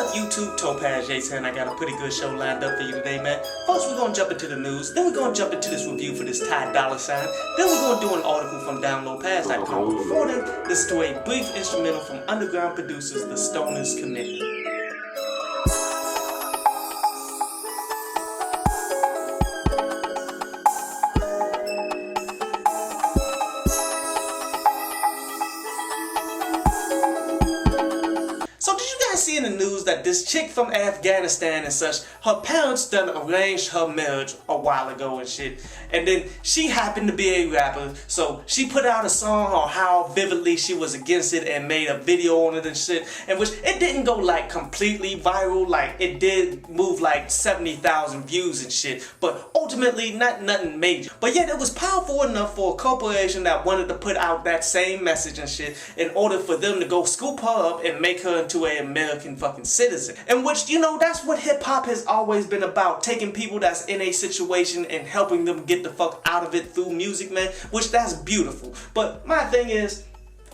up, YouTube? Topaz Jason. I got a pretty good show lined up for you today, man. First, we're gonna jump into the news. Then we're gonna jump into this review for this Ty Dolla. Then we're gonna do an article from downloadpass.com. Before then, listen to a brief instrumental from underground producers, The Stoners Committee. So did you guys see in the news that this chick from Afghanistan and such, her parents done arranged her marriage a while ago and shit, and then she happened to be a rapper, so she put out a song on how vividly she was against it and made a video on it and shit, in which it didn't go like completely viral, like it did move like 70,000 views and shit, but ultimately nothing major. But yet it was powerful enough for a corporation that wanted to put out that same message and shit in order for them to go scoop her up and make her into an American fucking citizen. In which, you know, that's what hip-hop has always been about, taking people that's in a situation and helping them get the fuck out of it through music, man, which that's beautiful. But my thing is,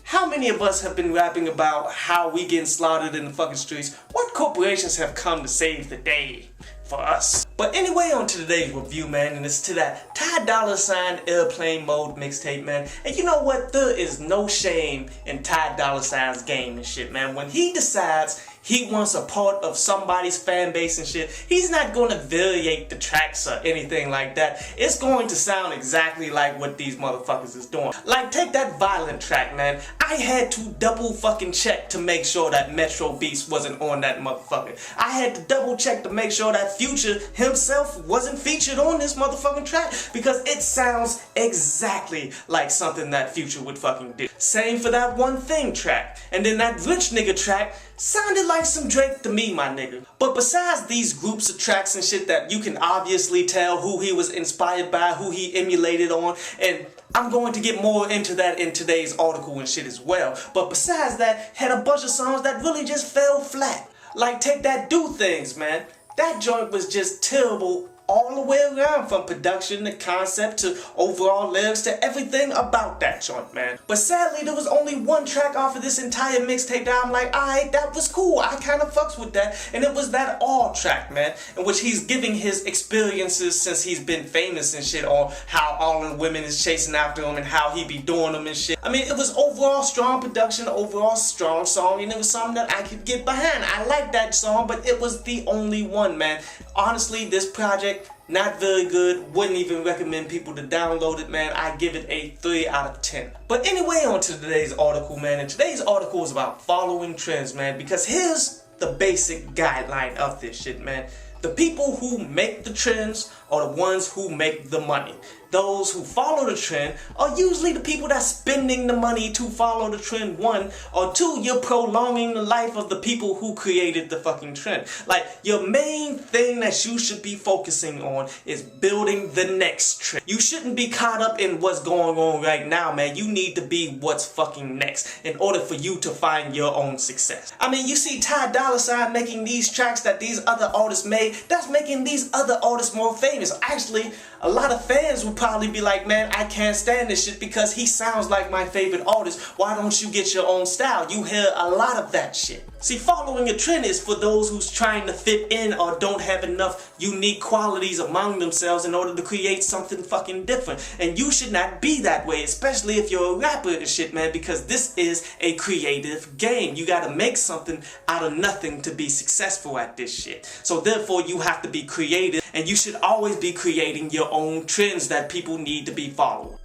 how many of us have been rapping about how we getting slaughtered in the fucking streets? What corporations have come to save the day for us? But anyway, on to today's review, man, and it's to that Ty Dolla signed Airplane Mode mixtape, man. And you know what? There is no shame in Ty Dolla Sign's game and shit, man. When he decides he wants a part of somebody's fan base and shit, he's not going to variate the tracks or anything like that. It's going to sound exactly like what these motherfuckers is doing. Like, take that Violent track, man. I had to double fucking check to make sure that Metro Beast wasn't on that motherfucker. I had to double check to make sure that Future himself wasn't featured on this motherfucking track, because it sounds exactly like something that Future would fucking do. Same for that One Thing track. And then that Rich Nigga track sounded like some Drake to me, my nigga. But besides these groups of tracks and shit that you can obviously tell who he was inspired by, who he emulated on, and I'm going to get more into that in today's article and shit as well. But besides that, had a bunch of songs that really just fell flat. Like, take that Do Things, man. That joint was just terrible all the way around, from production to concept to overall lyrics to everything about that joint, man. But sadly, there was only one track off of this entire mixtape that I'm like, alright, that was cool, I kind of fucks with that, and it was that All track, man, in which he's giving his experiences since he's been famous and shit, on how all the women is chasing after him and how he be doing them and shit. I mean, it was overall strong production, overall strong song, and it was something that I could get behind. I like that song, but it was the only one, man. Honestly, this project, not very good. Wouldn't even recommend people to download it, man. I give it a 3 out of 10. But anyway, on to today's article, man. And today's article is about following trends, man. Because here's the basic guideline of this shit, man. The people who make the trends are the ones who make the money. Those who follow the trend are usually the people that's spending the money to follow the trend, one. Or two, you're prolonging the life of the people who created the fucking trend. Like, your main thing that you should be focusing on is building the next trend. You shouldn't be caught up in what's going on right now, man. You need to be what's fucking next in order for you to find your own success. I mean, you see Ty Dolla Sign making these tracks that these other artists made, that's making these other artists more famous. Actually, a lot of fans would probably be like, man, I can't stand this shit because he sounds like my favorite artist. Why don't you get your own style? You hear a lot of that shit. See, following a trend is for those who's trying to fit in or don't have enough unique qualities among themselves in order to create something fucking different. And you should not be that way, especially if you're a rapper and shit, man, because this is a creative game. You gotta make something out of nothing to be successful at this shit. So therefore, you have to be creative, and you should always be creating your own trends that people need to be followed.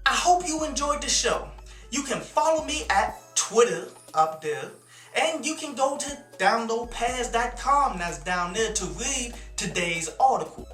I hope you enjoyed the show. You can follow me at Twitter up there. And you can go to downloadpass.com, that's down there, to read today's article.